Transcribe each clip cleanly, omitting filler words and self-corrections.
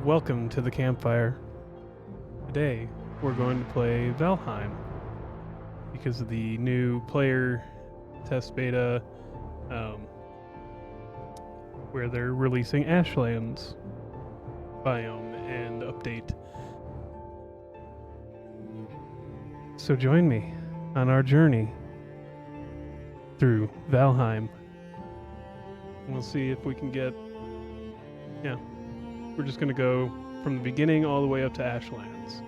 Welcome to the campfire. Today, we're going to play Valheim because of the new player test beta um, where they're releasing Ashlands biome and update. So join me on our journey through Valheim. And we'll see if we can get... Yeah, we're just going to go from the beginning all the way up to Ashlands.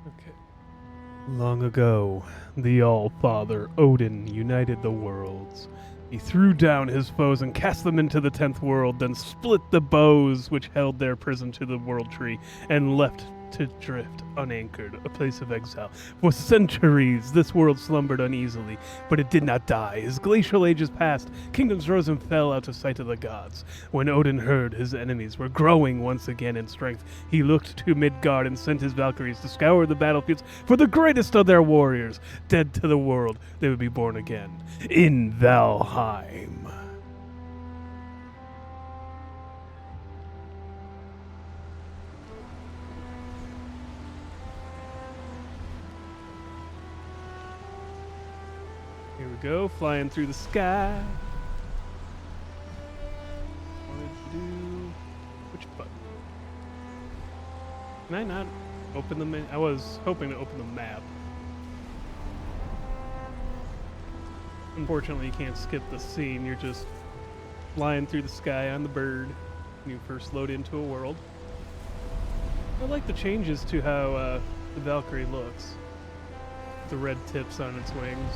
Okay. Long ago, the All-Father Odin united the worlds. He threw down his foes and cast them into the 10th world, then split the bows which held their prison to the world tree, and left to drift unanchored, a place of exile. For centuries, this world slumbered uneasily, but it did not die. As glacial ages passed, kingdoms rose and fell out of sight of the gods. When Odin heard his enemies were growing once again in strength, he looked to Midgard and sent his Valkyries to scour the battlefields for the greatest of their warriors. Dead to the world, they would be born again in Valheim. Here we go, flying through the sky. Wanted to do... Which button? Can I not open the I was hoping to open the map. Unfortunately, you can't skip the scene. You're just flying through the sky on the bird when you first load into a world. I like the changes to how the Valkyrie looks. The red tips on its wings.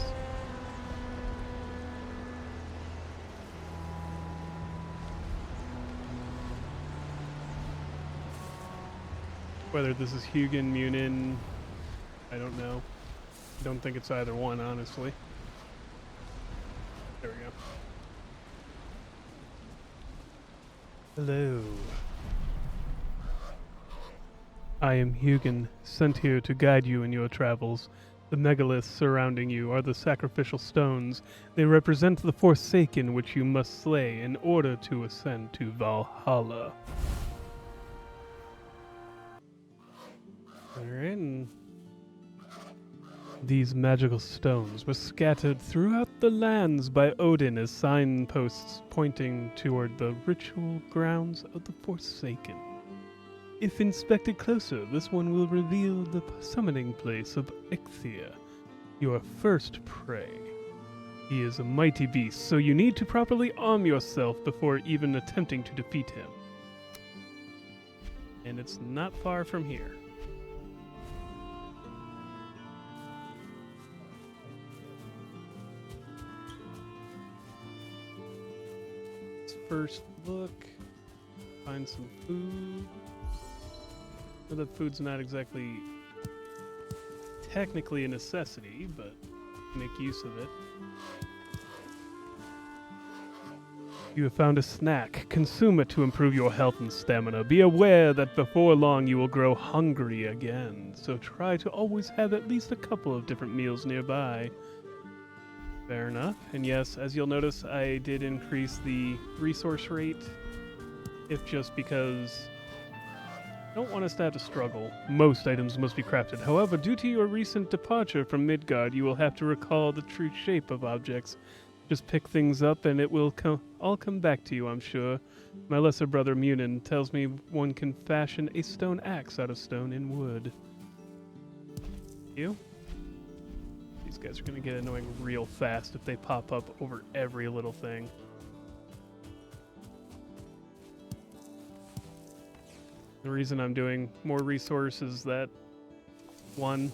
Whether this is Hugin, Munin, I don't know. I don't think it's either one, honestly. There we go. Hello. I am Hugin, sent here to guide you in your travels. The megaliths surrounding you are the sacrificial stones. They represent the Forsaken which you must slay in order to ascend to Valhalla. Alright, and these magical stones were scattered throughout the lands by Odin as signposts pointing toward the ritual grounds of the Forsaken. If inspected closer, this one will reveal the summoning place of Ixthia, your first prey. He is a mighty beast, so you need to properly arm yourself before even attempting to defeat him. And it's not far from here. First look, find some food. Well, the food's not exactly technically a necessity, but make use of it. You have found a snack. Consume it to improve your health and stamina. Be aware that before long you will grow hungry again, so try to always have at least a couple of different meals nearby. Fair enough. And yes, as you'll notice, I did increase the resource rate, if just because I don't want us to have to struggle. Most items must be crafted. However, due to your recent departure from Midgard, you will have to recall the true shape of objects. Just pick things up and it will all come back to you, I'm sure. My lesser brother Munin tells me one can fashion a stone axe out of stone and wood. You? These guys are going to get annoying real fast if they pop up over every little thing. The reason I'm doing more resources is that, one,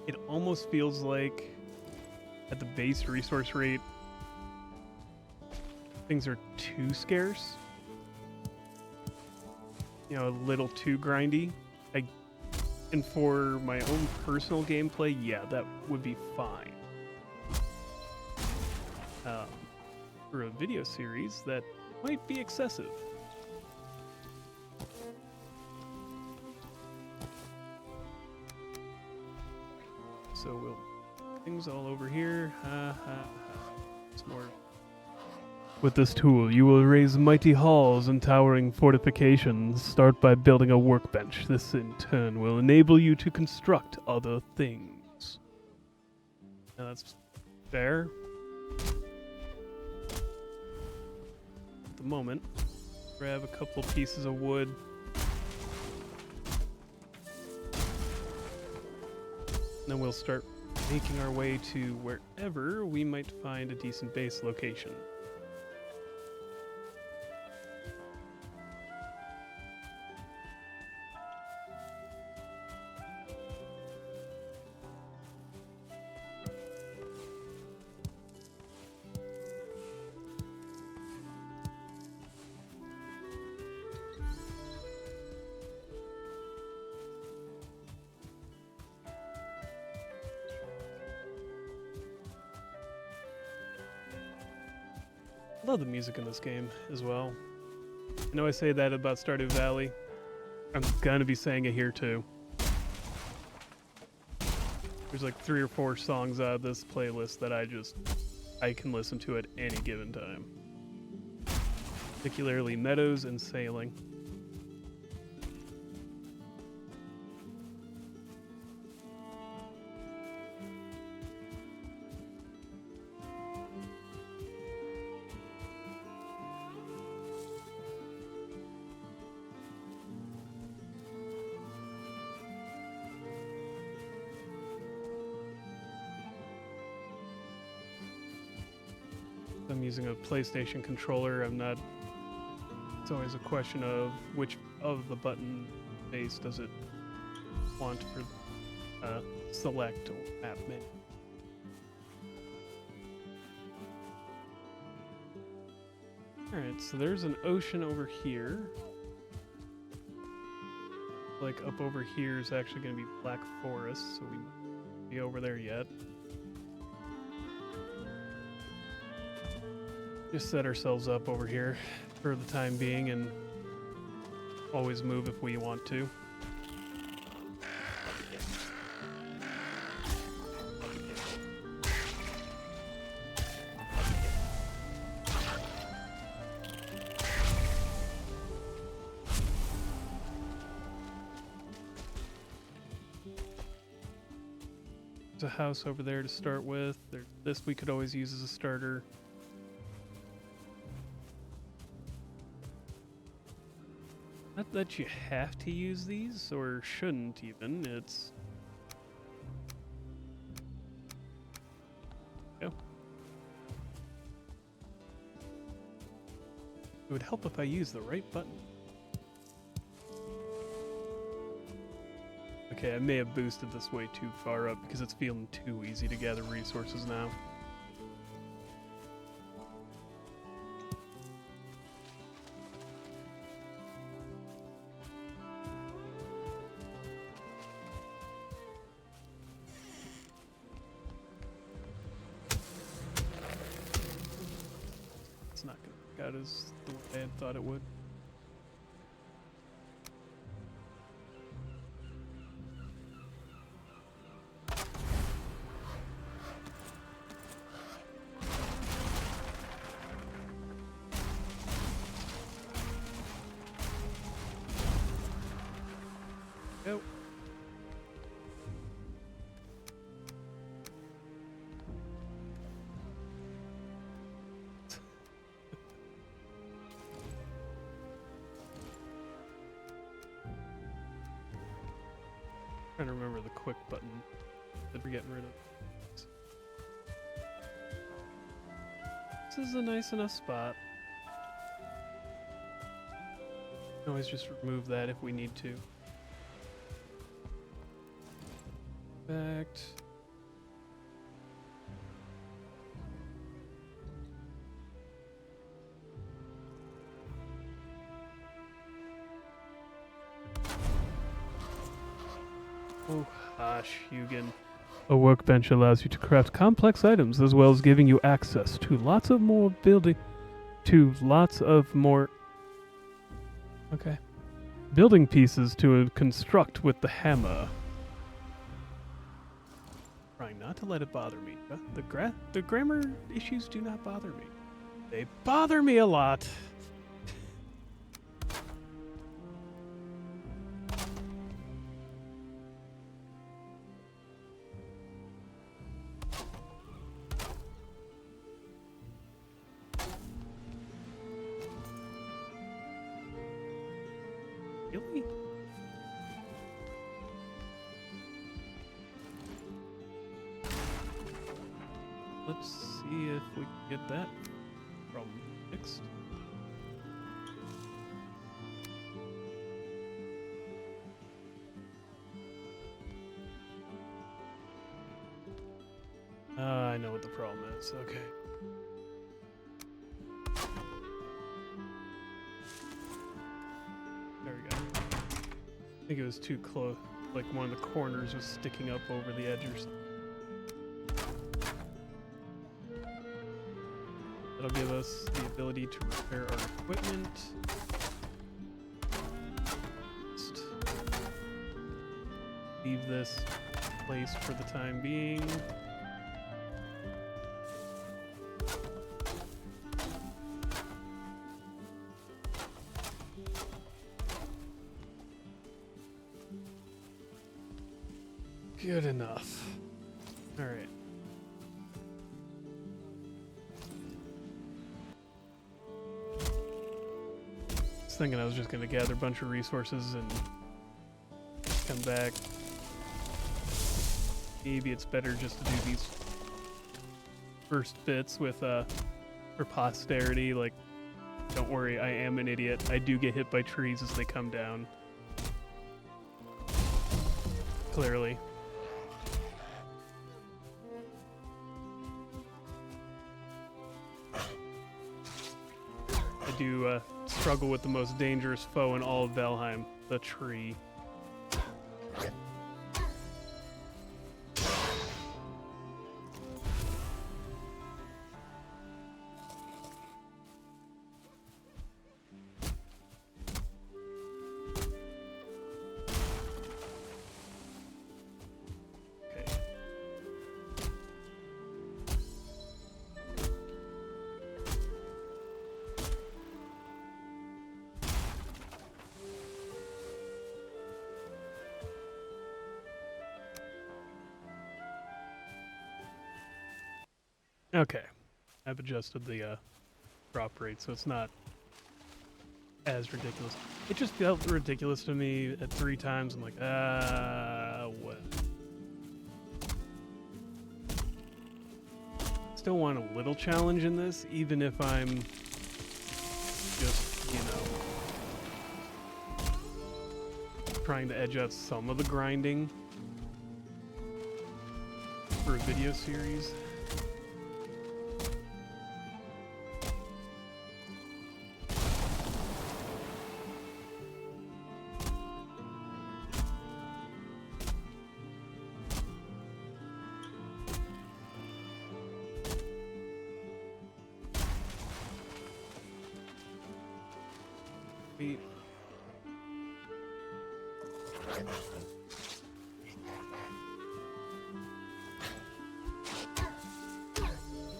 it almost feels like at the base resource rate, things are too scarce. You know, a little too grindy. And for my own personal gameplay, yeah, that would be fine. For a video series, that might be excessive. so we'll things all over here. Ha ha ha. It's more. With this tool, you will raise mighty halls and towering fortifications. Start by building a workbench. This, in turn, will enable you to construct other things. Now that's fair. At the moment, grab a couple pieces of wood. And then we'll start making our way to wherever we might find a decent base location. I love the music in this game as well. I know I say that about Stardew Valley. I'm gonna be saying it here too. There's like 3 or 4 songs out of this playlist that I can listen to at any given time. Particularly Meadows and Sailing. I'm using a PlayStation controller. It's always a question of which of the button base does it want for select or map menu. Alright, so there's an ocean over here. Like up over here is actually going to be Black Forest, so we won't be over there yet. Just set ourselves up over here for the time being and always move if we want to. There's a house over there to start with. This we could always use as a starter. Not that you have to use these, or shouldn't even, it's... Go. It would help if I used the right button. Okay, I may have boosted this way too far up because it's feeling too easy to gather resources now. It's not going to work out as the way I had thought it would. Go. Trying to remember the quick button that we're getting rid of. This is a nice enough spot. Can always just remove that if we need to. Fact. Oh, hush, Hugin. A workbench allows you to craft complex items as well as giving you access to lots of more building pieces to construct with the hammer. not to let it bother me. The grammar issues do not bother me. They bother me a lot. Really? Let's see if we can get that problem fixed. I know what the problem is. Okay. There we go. I think it was too close. Like one of the corners was sticking up over the edge or something. That'll give us the ability to repair our equipment. Just leave this place for the time being. Good enough. All right. I was thinking I was just going to gather a bunch of resources and come back. Maybe it's better just to do these first bits with for posterity. Like, don't worry, I am an idiot. I do get hit by trees as they come down. Clearly. I do struggle with the most dangerous foe in all of Valheim, the tree. Okay, I've adjusted the drop rate, so it's not as ridiculous. It just felt ridiculous to me at 3 times. I'm like, what? Still want a little challenge in this, even if I'm just, you know, trying to edge out some of the grinding for a video series.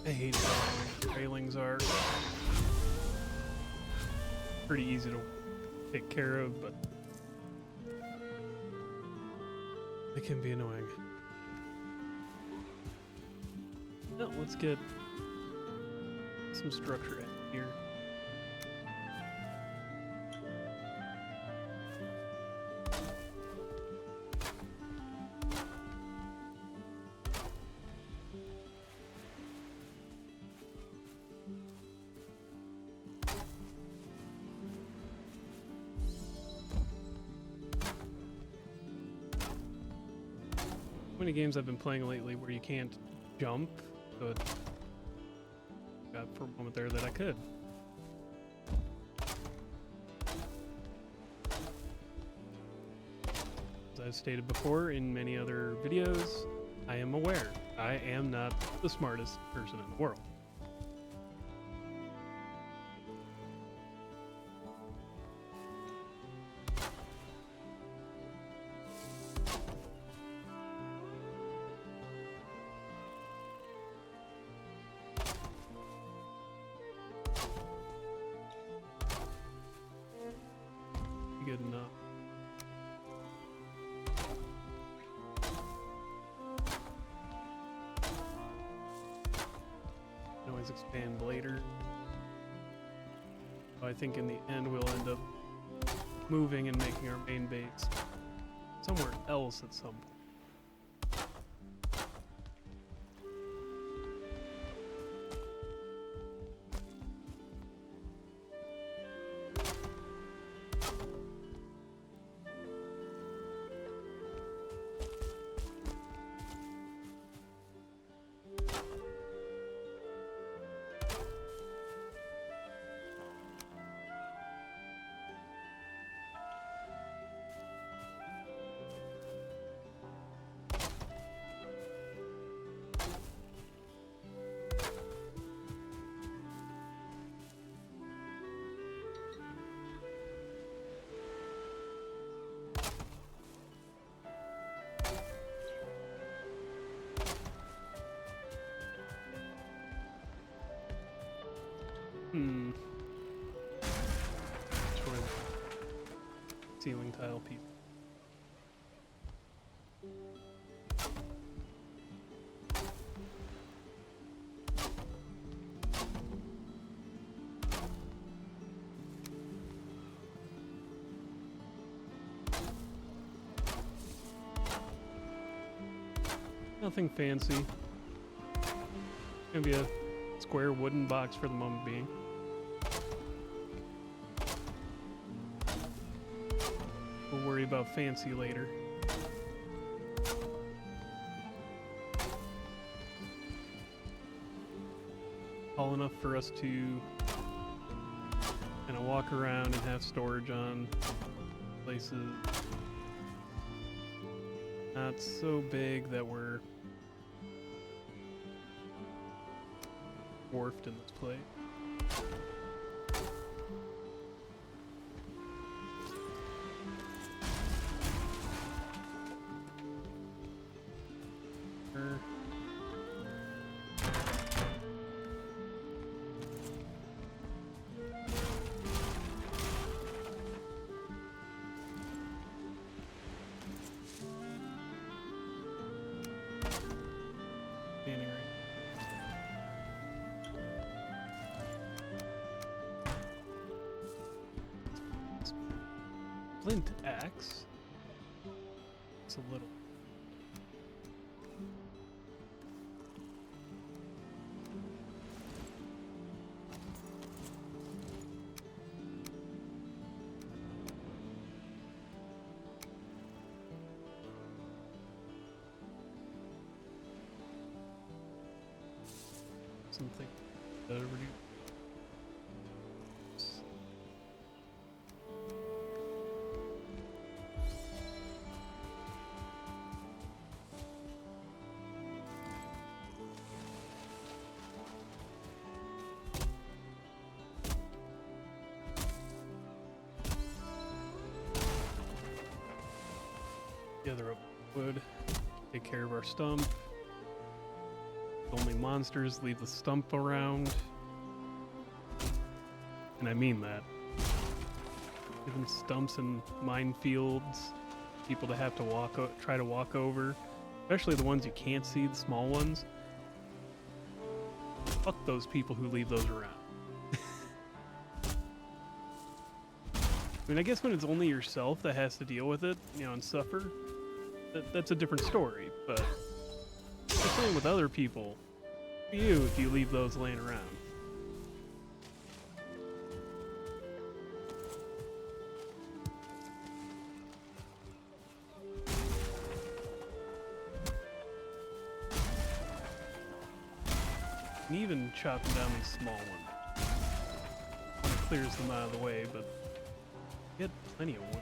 I hate how railings are. Pretty easy to take care of, but they can be annoying. Now, let's get some structure in here. Many games I've been playing lately where you can't jump, but got for a moment there that I could. As I've stated before in many other videos, I am aware. I am not the smartest person in the world. good enough. Can always expand later. I think in the end we'll end up moving and making our main base somewhere else at some point. Destroy the ceiling tile people. Nothing fancy. Gonna be a square wooden box for the moment being. We'll worry about fancy later. Tall enough for us to kind of walk around and have storage on places. Not so big that we're dwarfed in this place. Standing right. Flint axe. It's a little. Something reduce. Gather up wood, take care of our stump. Only monsters leave the stump around. And I mean that. Even stumps and minefields, people to have to try to walk over. Especially the ones you can't see, the small ones. Fuck those people who leave those around. I mean, I guess when it's only yourself that has to deal with it, you know, and suffer, that's a different story, but the same with other people. For you, if you leave those laying around. And even chopping down these small ones. It clears them out of the way, but get plenty of wood.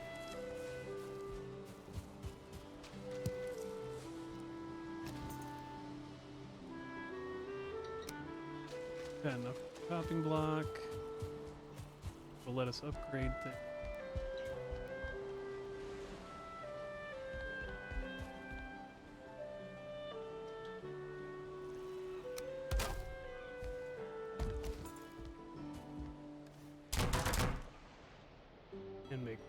Got enough chopping block. Will let us upgrade things. And make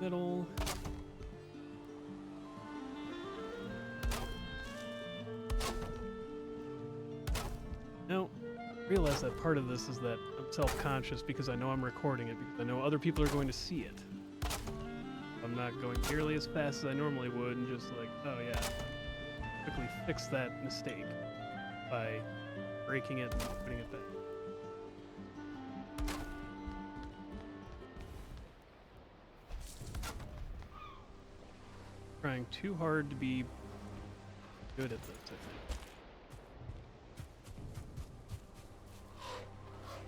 middle. Now, realize that part of this is that I'm self-conscious because I know I'm recording it, because I know other people are going to see it. I'm not going nearly as fast as I normally would and just like, oh yeah, quickly fix that mistake by breaking it and putting it back. Trying too hard to be good at this, I think.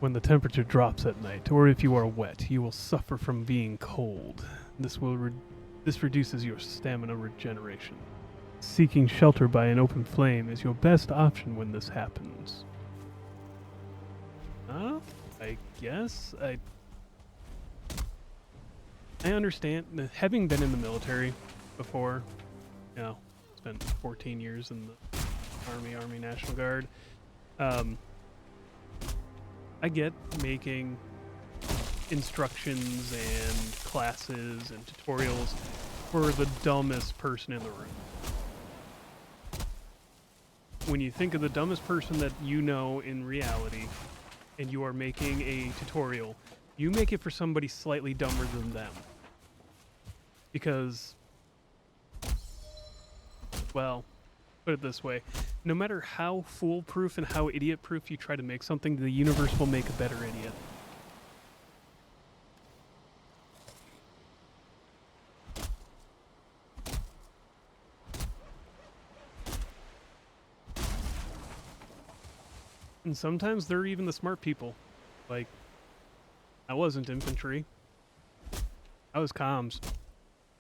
When the temperature drops at night, or if you are wet, you will suffer from being cold. This reduces your stamina regeneration. Seeking shelter by an open flame is your best option when this happens. I guess I understand. Having been in the military before, spent 14 years in the Army National Guard. I get making instructions and classes and tutorials for the dumbest person in the room. When you think of the dumbest person that you know in reality, and you are making a tutorial, you make it for somebody slightly dumber than them. Because, well, put it this way. No matter how foolproof and how idiot-proof you try to make something, the universe will make a better idiot. And sometimes they're even the smart people. Like, I wasn't infantry. I was comms.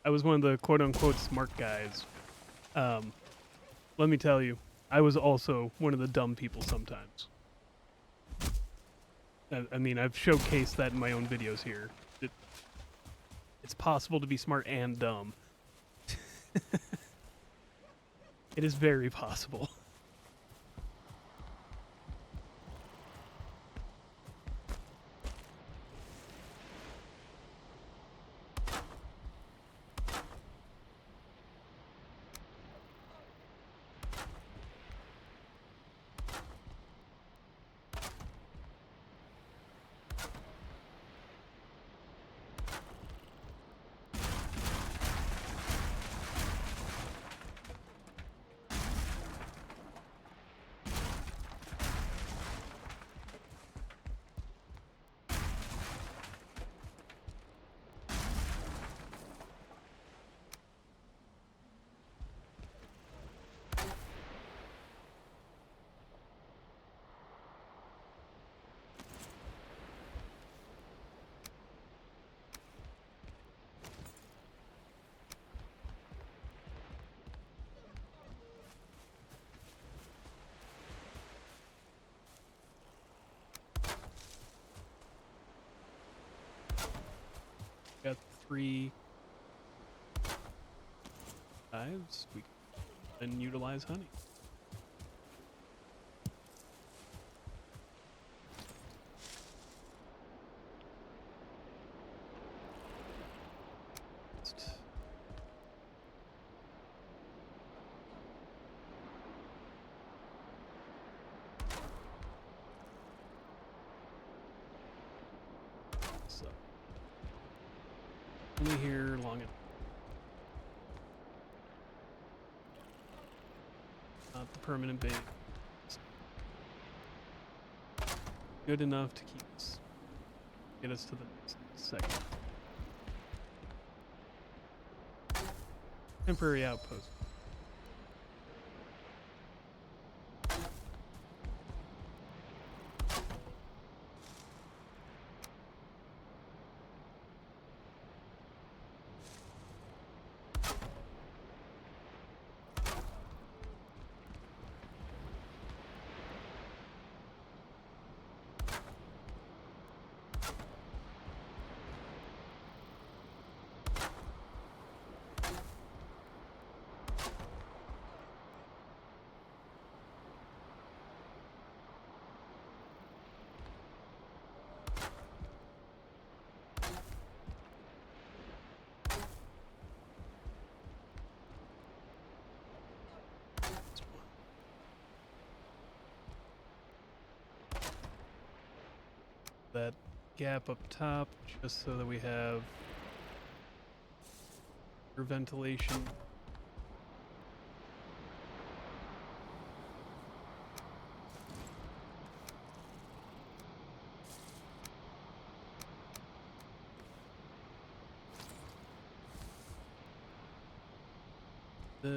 I was one of the quote-unquote smart guys. Let me tell you, I was also one of the dumb people sometimes. I mean, I've showcased that in my own videos here. It's possible to be smart and dumb. It is very possible. Got 3 hives. We can utilize honey. So, only here long enough. Not the permanent bait. Good enough to keep us, get us to the next second. Temporary outpost. that gap up top just so that we have for ventilation. The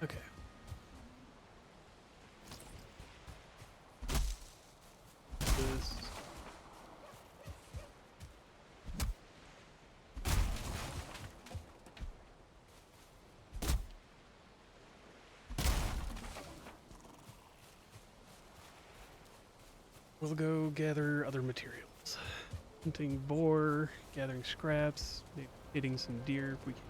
okay. This. We'll go gather other materials. Hunting boar, gathering scraps, maybe hitting some deer if we can.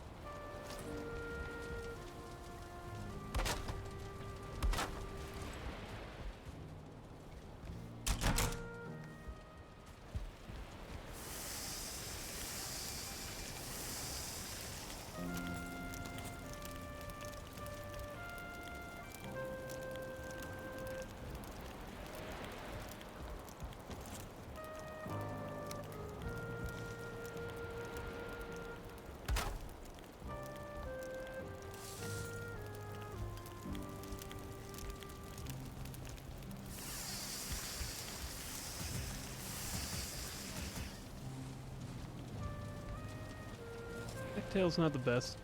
Tail's not the best,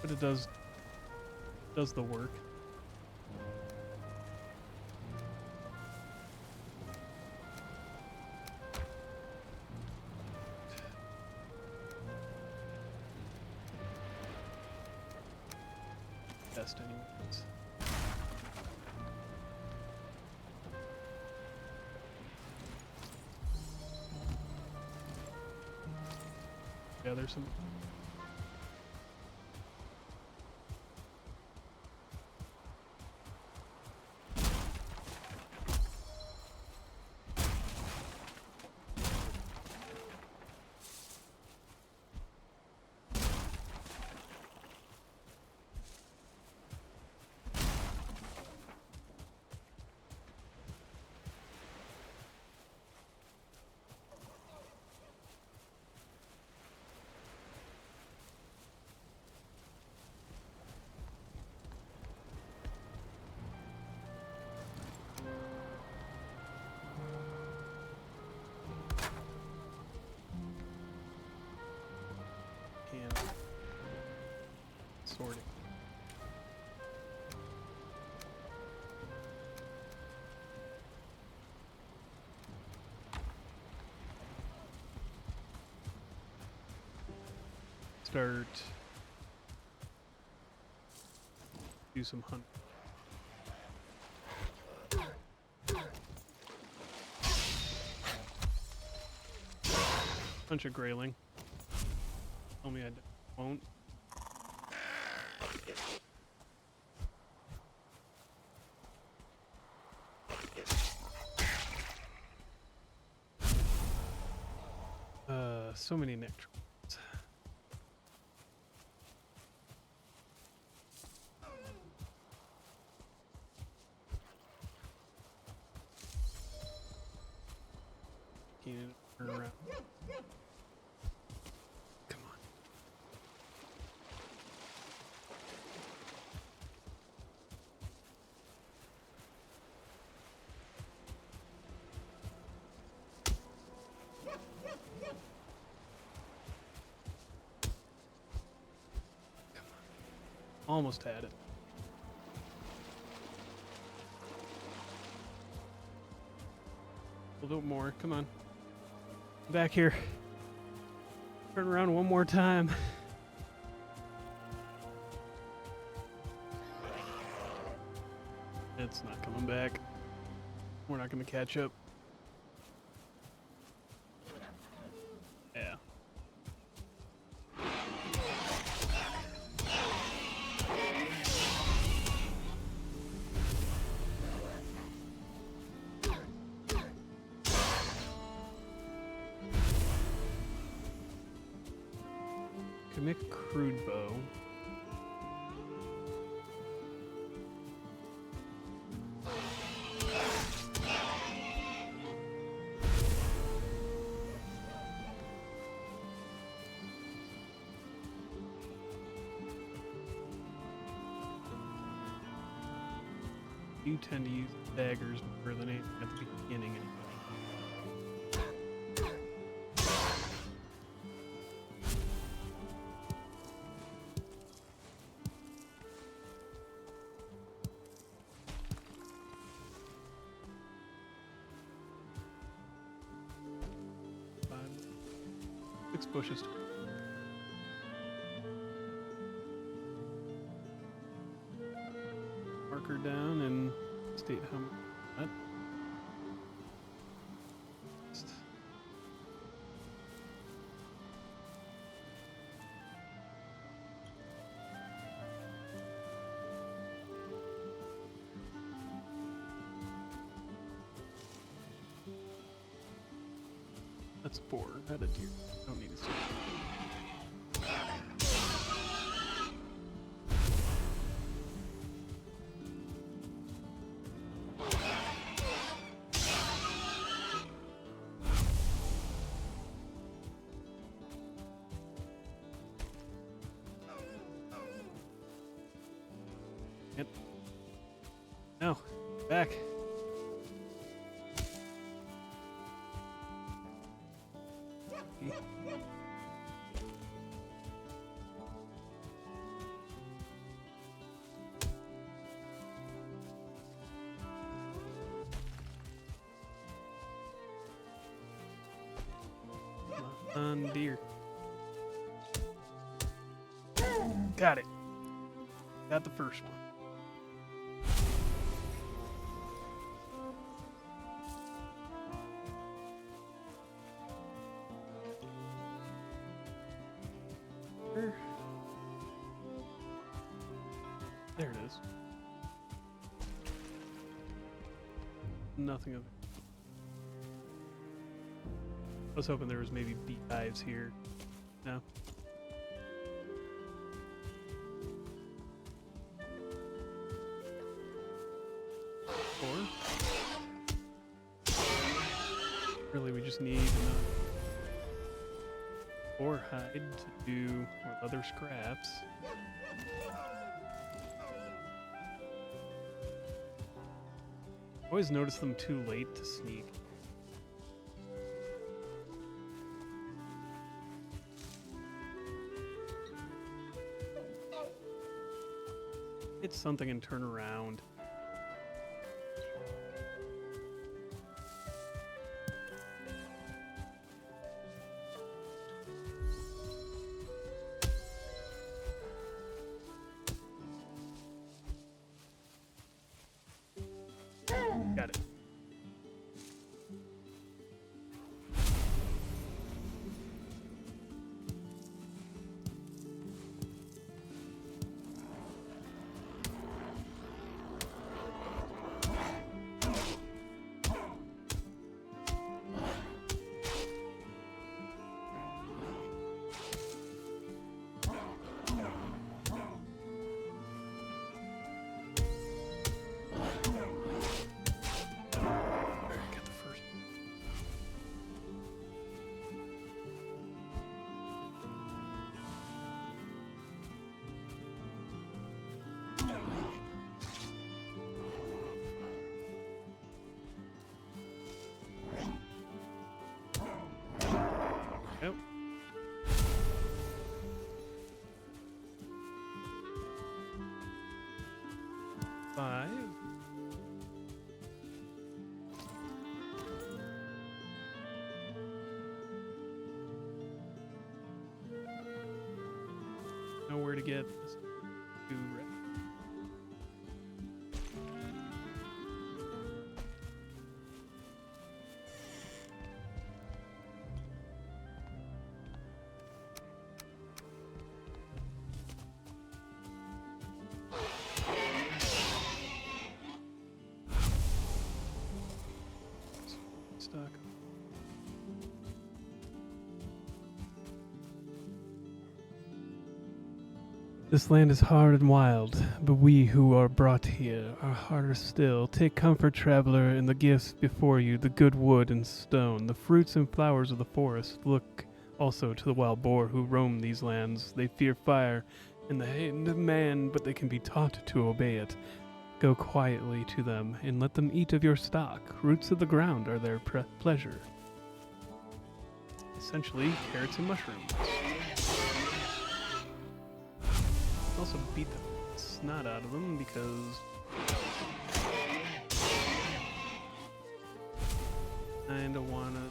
but it does the work. Best anyways. Yeah, there's some. Sorting. Start. Do some hunt. Bunch of grayling. Tell me I won't. So many nectrons. Can't turn around. Come on. Almost had it. A little bit more. Come on. Back here. Turn around one more time. It's not coming back. We're not going to catch up. Yeah. make a crude bow. You tend to use daggers more than anything at the beginning anyway. Six bushes. Marker down and state how much. That's 4. Not a deer. Don't need to see. Yep. No. Back. On deer. Got it. Got the first one. There it is. Nothing of it. I was hoping there was maybe beehives here. No. Really, we just need enough ore hide to do or other scraps. Always notice them too late to sneak. Hit something and turn around. Got it. Yep. Five. Know where to get this two red. Stuck. This land is hard and wild, but we who are brought here are harder still. Take comfort, traveler, in the gifts before you, the good wood and stone, the fruits and flowers of the forest. Look also to the wild boar who roam these lands. They fear fire and the hand of man, but they can be taught to obey it. Go quietly to them and let them eat of your stock. Roots of the ground are their pleasure. Essentially, carrots and mushrooms. Also beat the snot out of them because kinda wanna.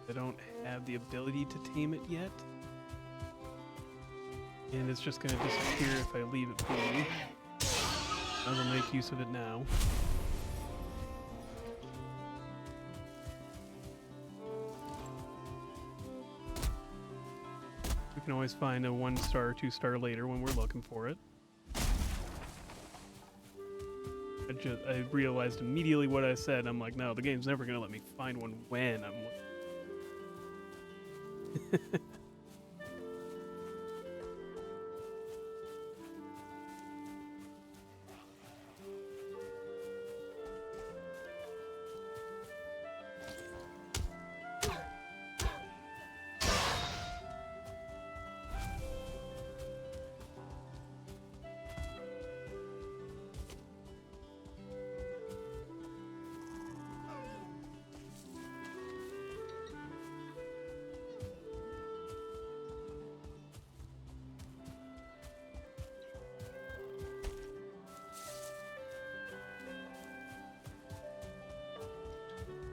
I don't have the ability to tame it yet, and it's just gonna disappear if I leave it be. I will make use of it now. We can always find a 1-star or 2-star later when we're looking for it. I realized immediately what I said. I'm like, no, the game's never gonna let me find one when I'm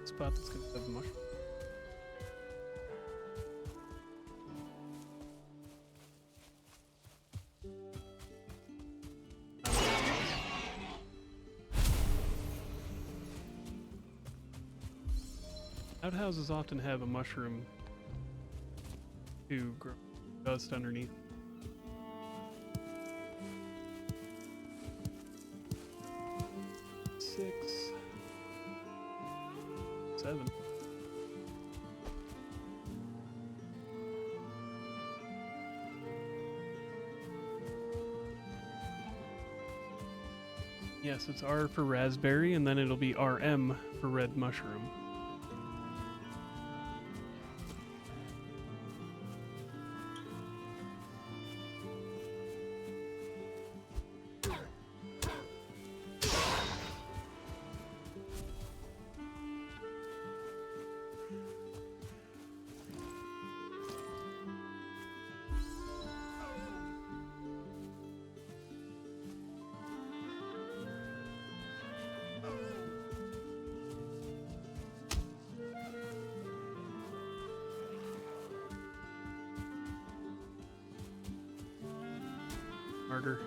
spot that's gonna have a mushroom. Outhouses often have a mushroom to grow dust underneath. Six, 7. Yes, it's R for raspberry, and then it'll be RM for red mushroom. Harder.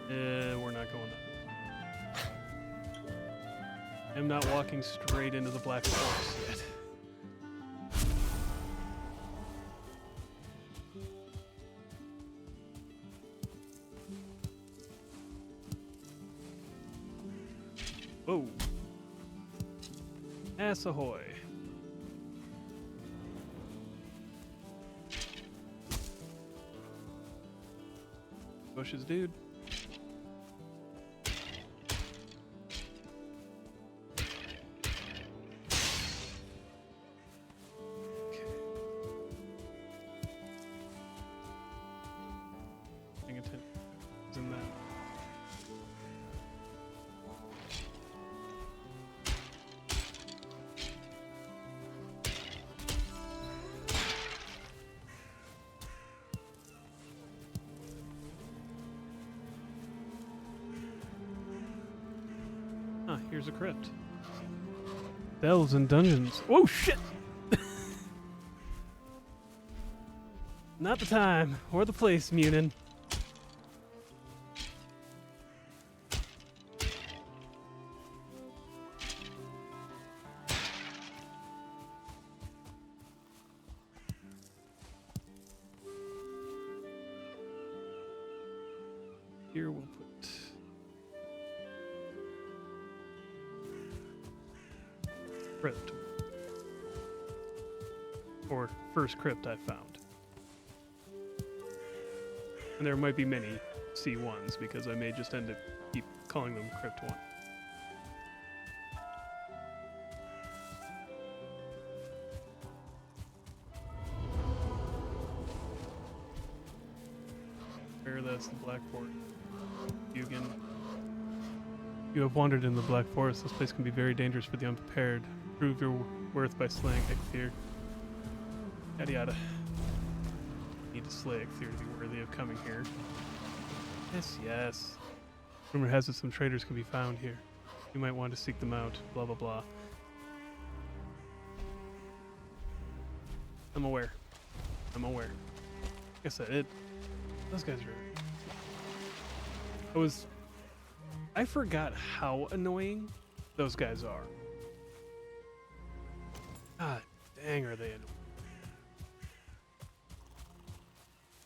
We're not going up. I'm not walking straight into the black forest yet. Whoa. Ass ahoy. Bushes, dude. Paying attention. It's in that. Ah, here's a crypt. Delves and dungeons. Oh shit! Not the time or the place, Munin. Here we'll put crypt. Or first crypt I found. And there might be many C1s because I may just end up keep calling them Crypt 1. There, that's the Black Forest. Hugin. You have wandered in the Black Forest. This place can be very dangerous for the unprepared. Prove your worth by slaying Eikthyr. Yada yada. Need to slay Eikthyr to be worthy of coming here. Yes, yes. Rumor has it some traders can be found here. You might want to seek them out. Blah blah blah. I'm aware. I'm aware. Like I said, those guys are... I forgot how annoying those guys are. God dang, are they annoying.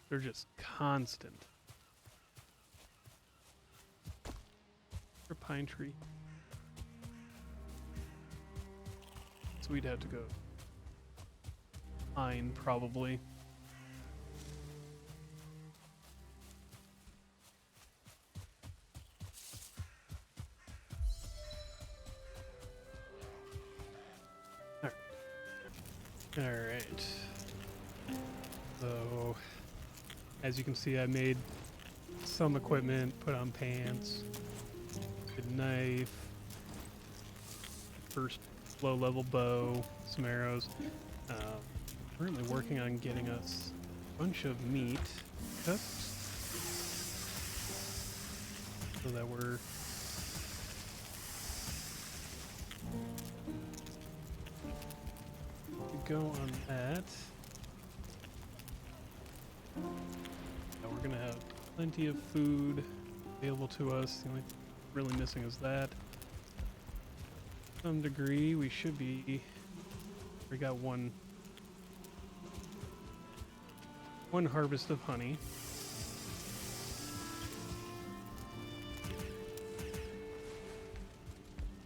They're just constant. For pine tree. So we'd have to go pine, probably. Alright. So, as you can see, I made some equipment, put on pants, good knife, first low-level bow, some arrows. Currently working on getting us a bunch of meat cooked so that we're go on that. Now we're gonna have plenty of food available to us. The only thing really missing is that. To some degree, we should be. We got one harvest of honey.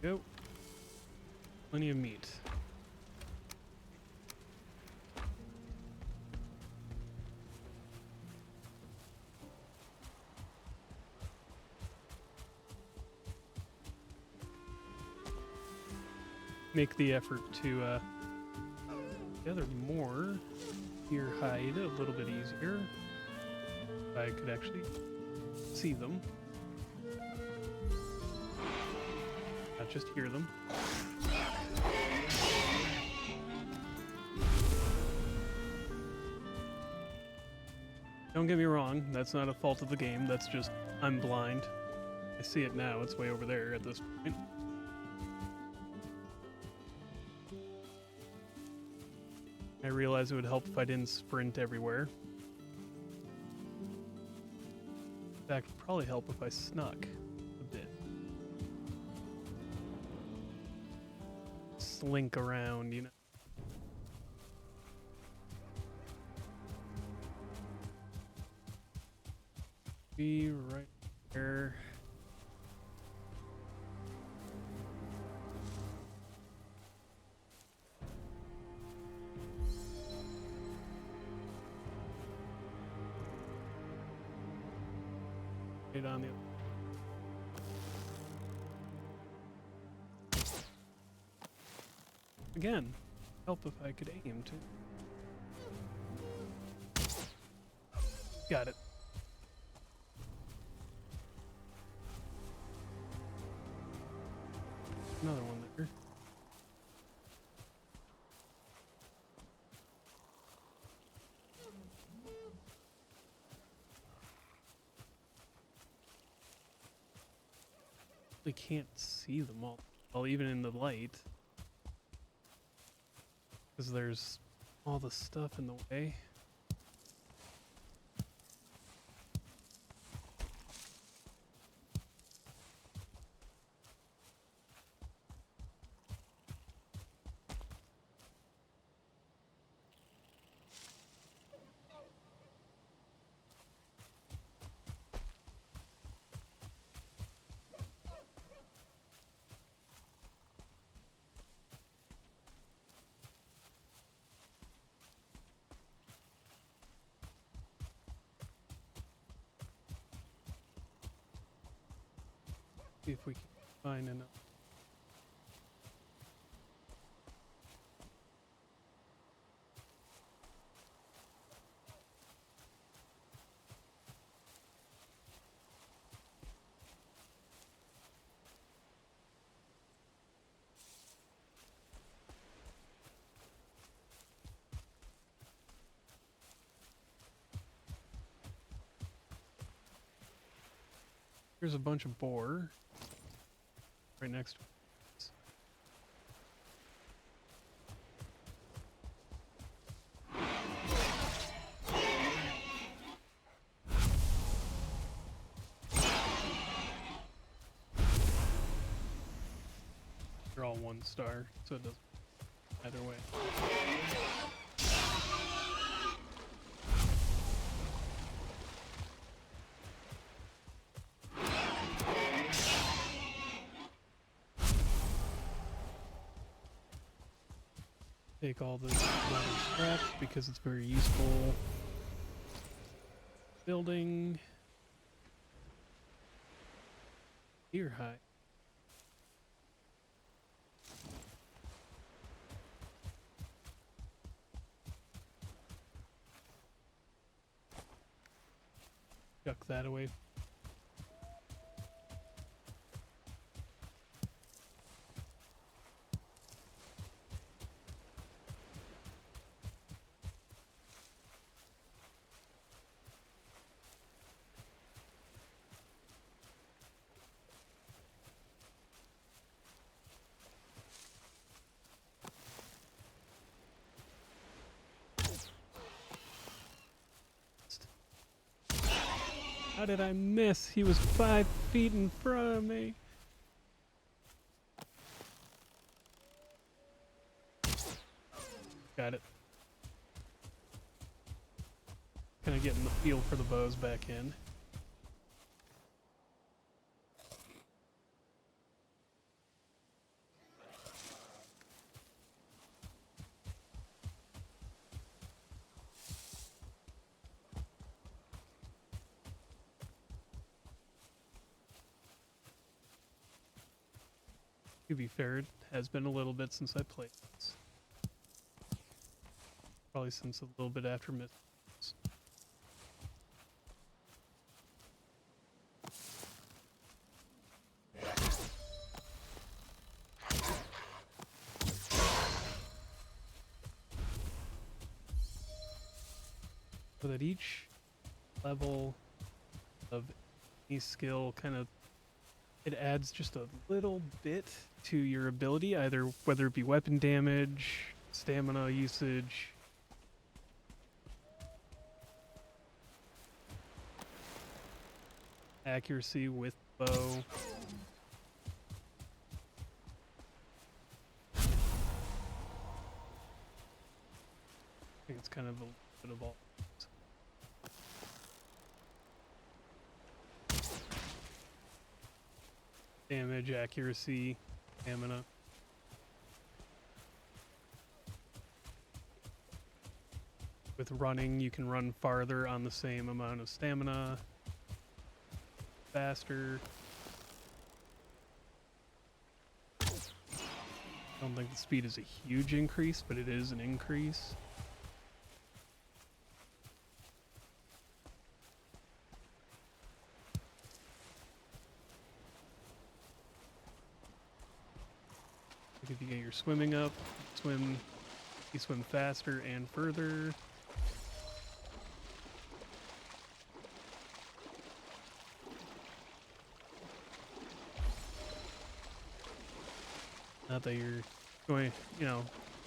Go. Plenty of meat. Make the effort to gather more deer hide a little bit easier. If I could actually see them, not just hear them. Don't get me wrong, that's not a fault of the game, that's just I'm blind. I see it now, it's way over there at this point. I realized it would help if I didn't sprint everywhere. In fact, it'd probably help if I snuck a bit. Slink around, you know. Be right there. On the again, help if I could aim too. Got it. Another one there. I can't see them all. Well, even in the light. Because there's all the stuff in the way. See if we can find enough. Here's a bunch of boar right next to us. They're all 1 star, so it doesn't either way. Take all this leather scraps because it's very useful. Building. Deer hide. Chuck that away. How did I miss? He was 5 feet in front of me. Got it. Kind of getting the feel for the bows back in. To be fair, it has been a little bit since I played this. Probably since a little bit after Myth. So that each level of any skill kind of, it adds just a little bit to your ability, either whether it be weapon damage, stamina usage. Accuracy with bow. I think it's kind of a bit of all. Damage, accuracy, stamina. With running, you can run farther on the same amount of stamina. Faster. I don't think the speed is a huge increase, but it is an increase. If you get your swimming up, you swim faster and further. Not that you're going,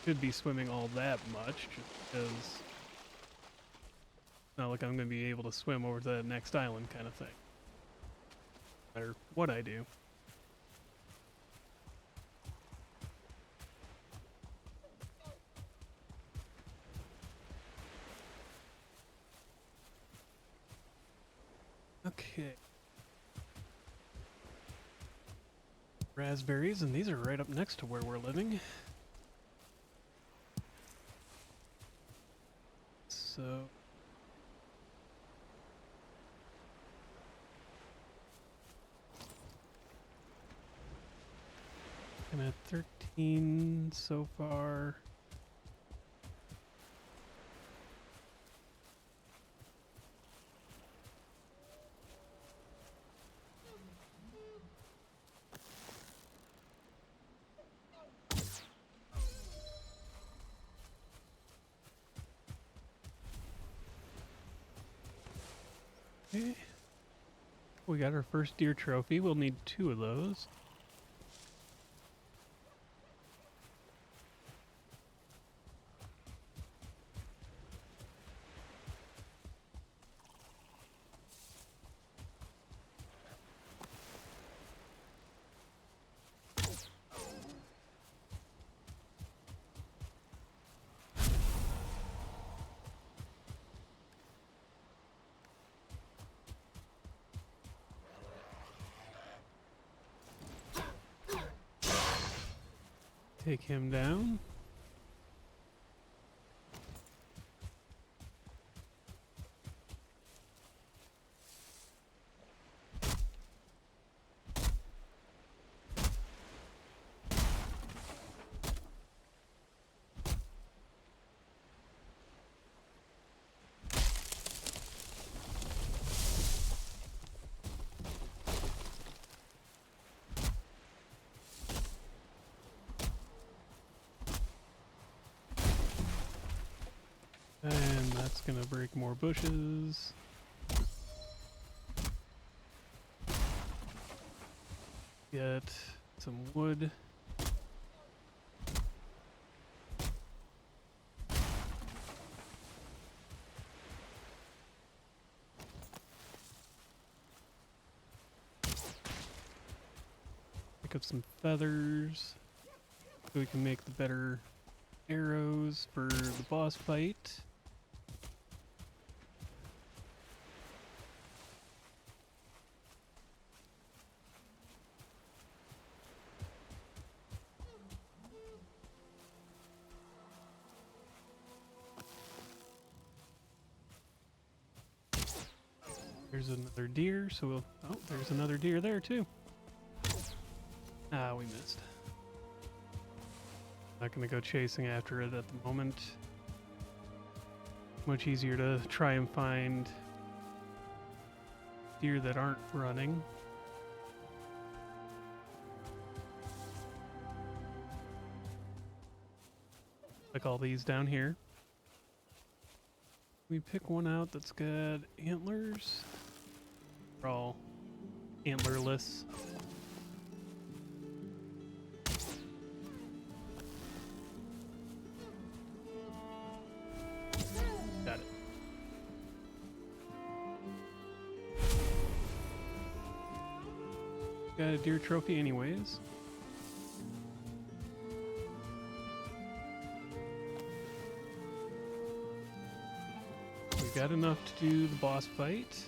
should be swimming all that much, just because it's not like I'm going to be able to swim over to the next island kind of thing. No matter what I do. Okay. Raspberries, and these are right up next to where we're living. So... Looking at 13 so far. Okay. We got our first deer trophy. We'll need 2 of those. Take him down. And that's gonna break more bushes. Get some wood. Pick up some feathers so we can make the better arrows for the boss fight. There's another deer, so we'll... Oh, there's another deer there too. Ah, we missed. Not gonna go chasing after it at the moment. Much easier to try and find deer that aren't running. Like all these down here. We pick one out that's got antlers. They're all antlerless. Got it. Got a deer trophy anyways. We got enough to do the boss fight.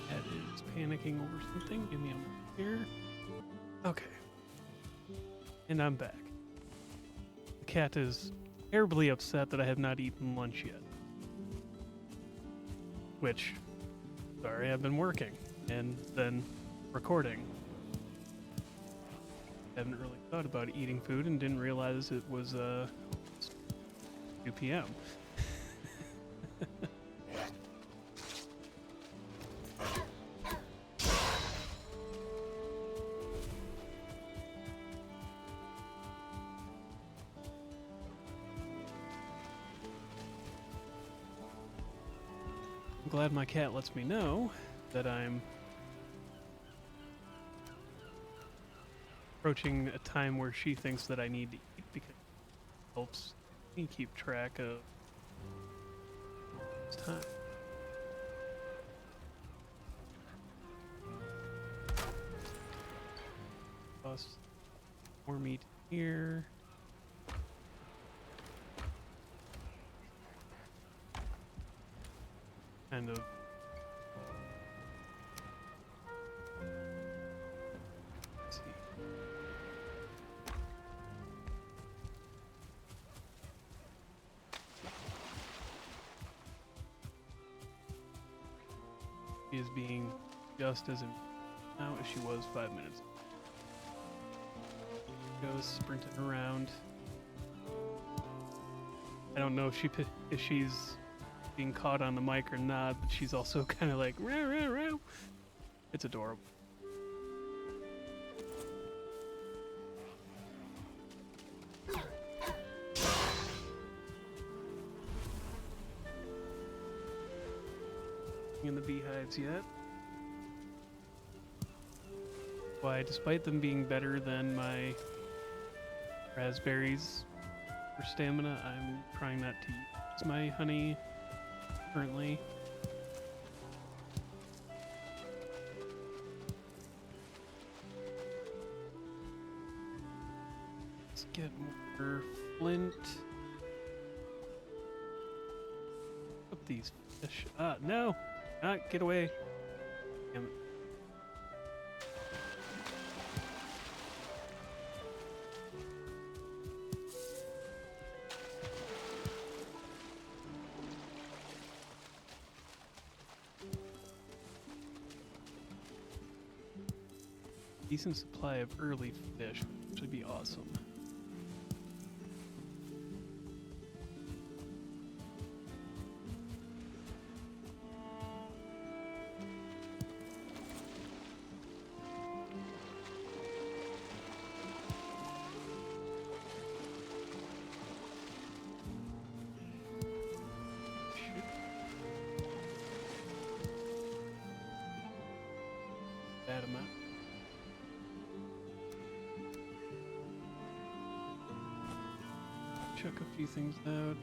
Cat is panicking over something. Give me a moment here. Okay. And I'm back. The cat is terribly upset that I have not eaten lunch yet. Which, sorry, I've been working and then recording. Haven't really thought about eating food and didn't realize it was 2 p.m. I'm glad my cat lets me know that I'm approaching a time where she thinks that I need to eat because it helps me keep track of time. Plus more meat here. Kind of. Let's see. She is being just as now as she was 5 minutes. Goes sprinting around. I don't know if she's being caught on the mic or not, but she's also kind of like rah, rah, rah. It's adorable. In the beehives yet? Why, despite them being better than my raspberries for stamina, I'm trying not to use my honey currently. Let's get more flint. Up these fish. No! Get away. Damn it. Decent supply of early fish, which would be awesome. That amount. Check a few things out.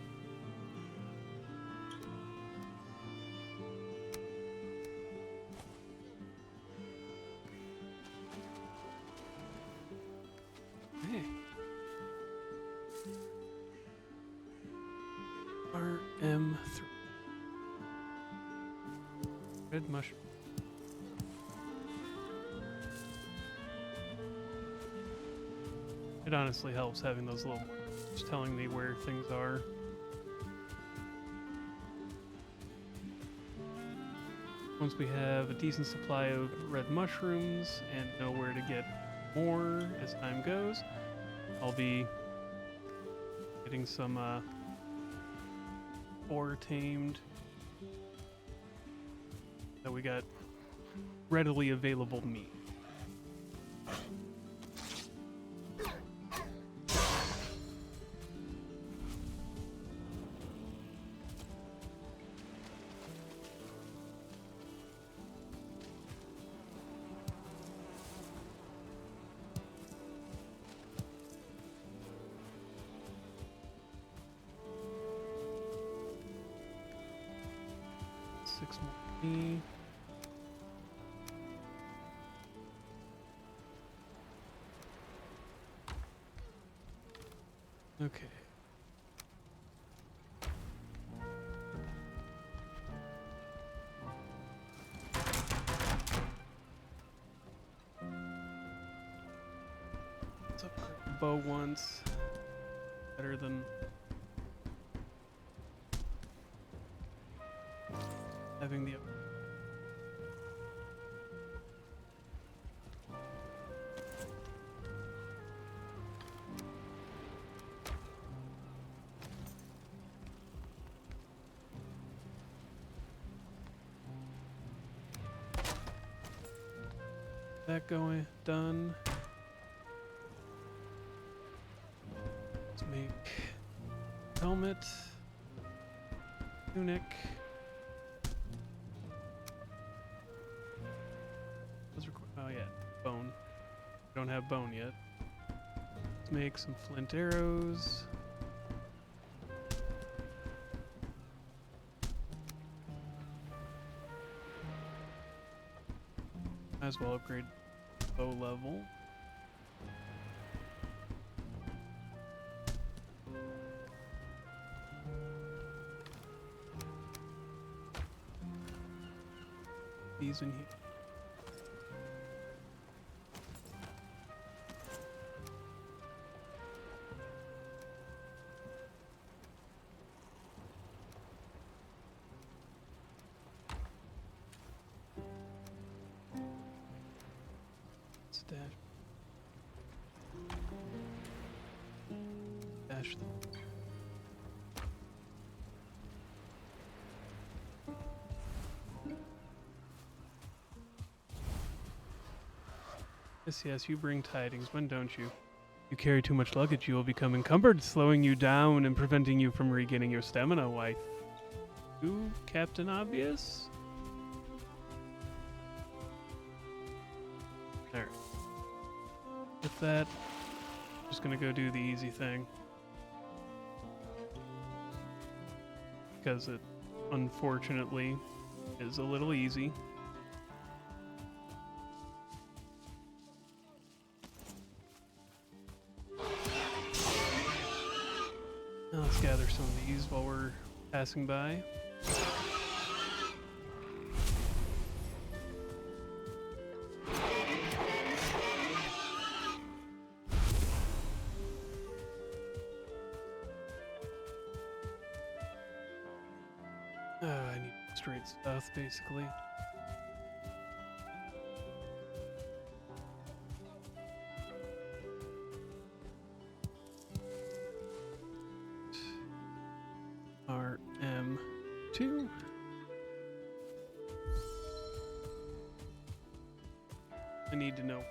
Hey. RM3. Red mushroom. It honestly helps having those little markers telling me where things are. Once we have a decent supply of red mushrooms and know where to get more as time goes, I'll be getting some boar tamed that we got readily available meat. Six more meat. Okay. Let's upgrade the bow once. Better than having the that going done. Let's make helmet, tunic. Oh yeah, bone. Don't have bone yet. Let's make some flint arrows. Might as well upgrade bow level. These in here. Dash. Dash. Yes, you bring tidings. When don't you? You carry too much luggage, you will become encumbered, slowing you down and preventing you from regaining your stamina. Why? You, Captain Obvious? There. With that, I'm just gonna go do the easy thing. Because it, unfortunately, is a little easy. Now let's gather some of these while we're passing by. I need straight stuff, basically. RM2. I need to know.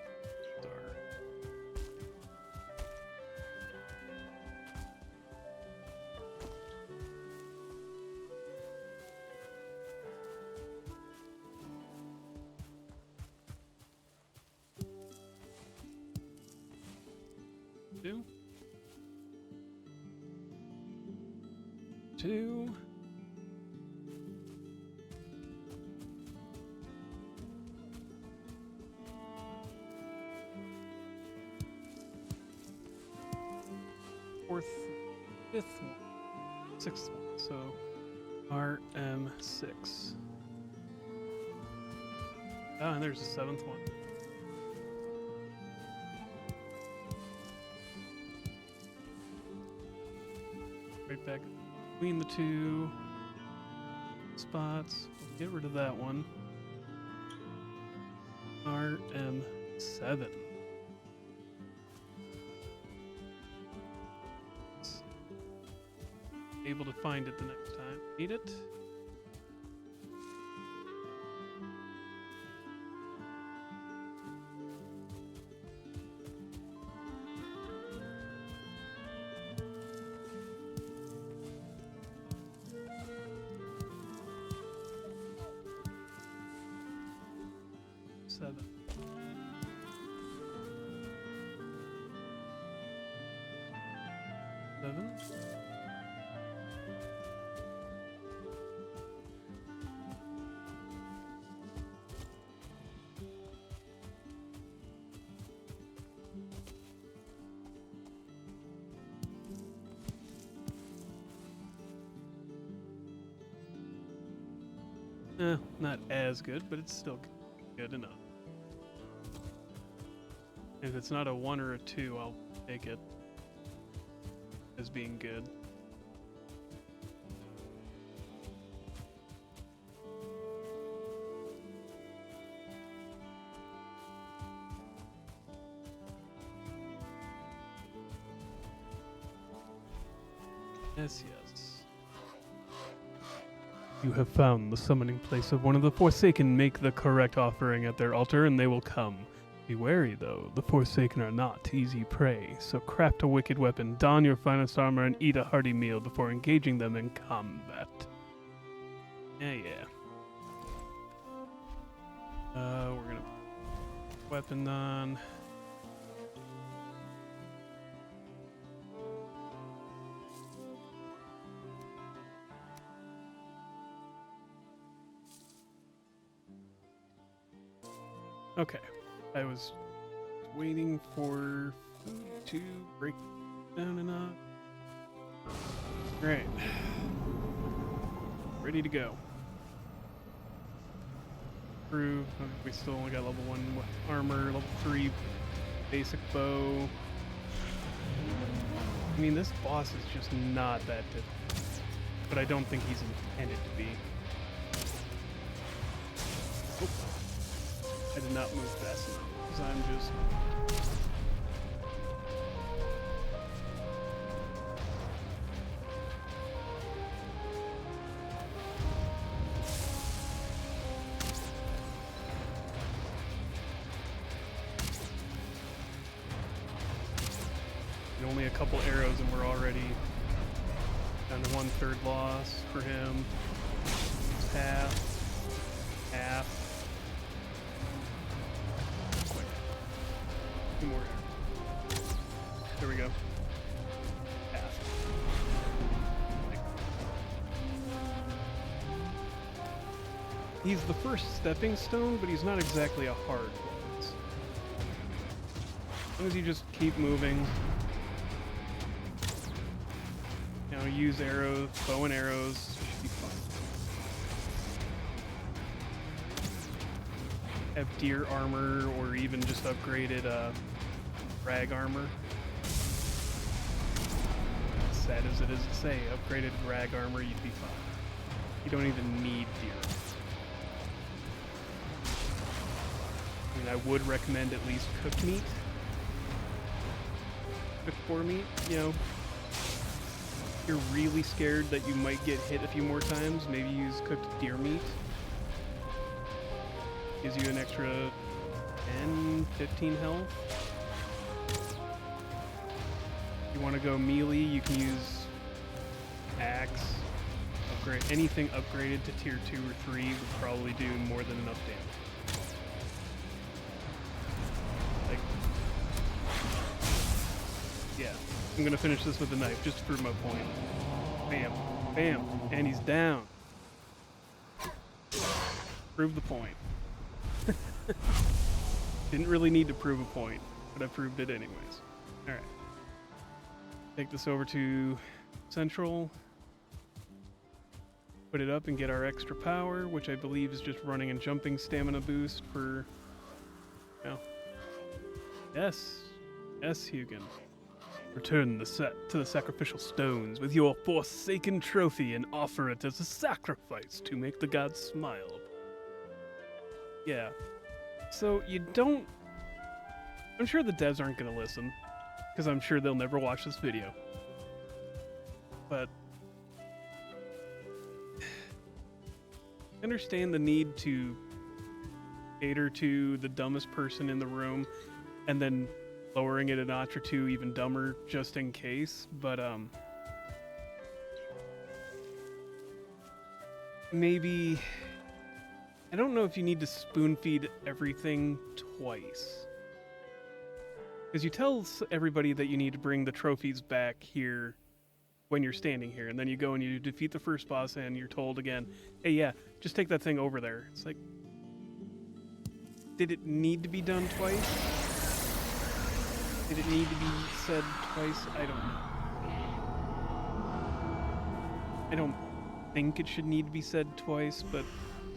Two. Fourth, fifth one, sixth one, so RM6. Oh, and there's a seventh one. Right back between the two spots. We'll get rid of that one. RM7. Able to find it the next time. Need it? Seven. Not as good, but it's still good enough. If it's not a 1 or a 2, I'll take it as being good. Yes. You have found the summoning place of one of the Forsaken. Make the correct offering at their altar, and they will come. Be wary, though. The Forsaken are not easy prey, so craft a wicked weapon, don your finest armor, and eat a hearty meal before engaging them in combat. Yeah. We're gonna weapon on. Okay, I was waiting for food to break down enough. Alright. Ready to go. Prove. We still only got level 1 armor, level 3 basic bow. I mean, this boss is just not that difficult. But I don't think he's intended to be. Oh. I did not move fast enough because I'm just. Only a couple arrows and we're already down to 1/3 loss for him. Half. Quick. 2 more arrows. There we go. Half. He's the first stepping stone, but he's not exactly a hard one. As long as you just keep moving. Use arrows, bow and arrows, should be fun. Have deer armor or even just upgraded rag armor. As sad as it is to say, upgraded rag armor, you'd be fine. You don't even need deer. I mean, I would recommend at least cooked meat. Cooked boar meat, you know. You're really scared that you might get hit a few more times, maybe use cooked deer meat. Gives you an extra 10, 15 health. If you want to go melee, you can use axe. Upgrade anything upgraded to tier 2 or 3 would probably do more than enough damage. Like, yeah. I'm gonna finish this with a knife, just to prove my point. Bam. Bam. And he's down. Prove the point. Didn't really need to prove a point, but I proved it anyways. Alright. Take this over to Central. Put it up and get our extra power, which I believe is just running and jumping stamina boost for... No. Yes. Yes, Hugin. Return to the sacrificial stones with your forsaken trophy and offer it as a sacrifice to make the gods smile. Yeah. So you don't... I'm sure the devs aren't going to listen, because I'm sure they'll never watch this video. But... I understand the need to cater to the dumbest person in the room, and then lowering it a notch or two even dumber just in case, but maybe I don't know if you need to spoon feed everything twice, because you tell everybody that you need to bring the trophies back here when you're standing here, and then you go and you defeat the first boss and you're told again, hey, yeah, just take that thing over there. It's like, did it need to be done twice? Did it need to be said twice? I don't know. I don't think it should need to be said twice, but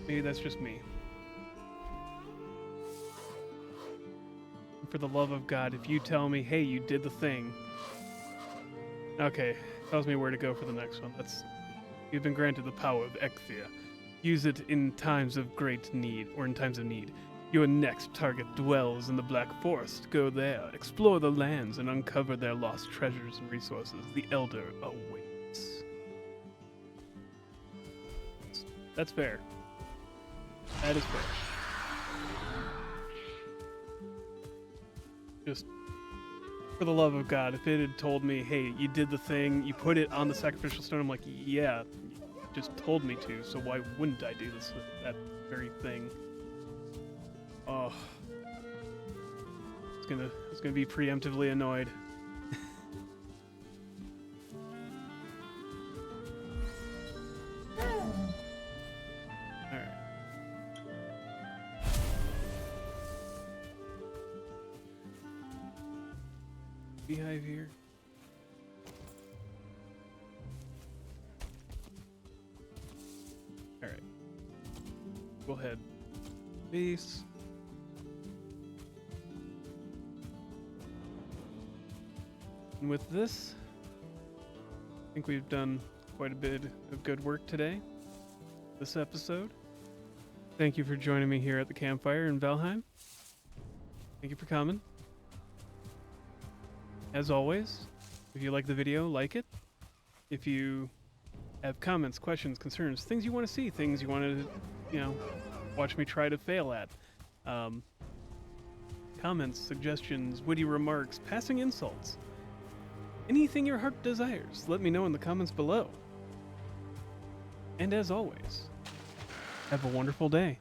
maybe that's just me. For the love of God, if you tell me, hey, you did the thing. Okay, tells me where to go for the next one. You've been granted the power of Ekthia. Use it in times of great need, or in times of need. Your next target dwells in the Black Forest. Go there, explore the lands, and uncover their lost treasures and resources. The Elder awaits. That's fair. That is fair. Just, for the love of God, if it had told me, hey, you did the thing, you put it on the sacrificial stone, I'm like, yeah, you just told me to, so why wouldn't I do this with that very thing? Oh, it's gonna be preemptively annoyed. All right. Beehive here. All right. Go ahead. Base. And with this, I think we've done quite a bit of good work today, this episode. Thank you for joining me here at the campfire in Valheim. Thank you for coming. As always, if you like the video, like it. If you have comments, questions, concerns, things you want to see, things you want to, watch me try to fail at, comments, suggestions, witty remarks, passing insults, anything your heart desires, let me know in the comments below. And as always, have a wonderful day.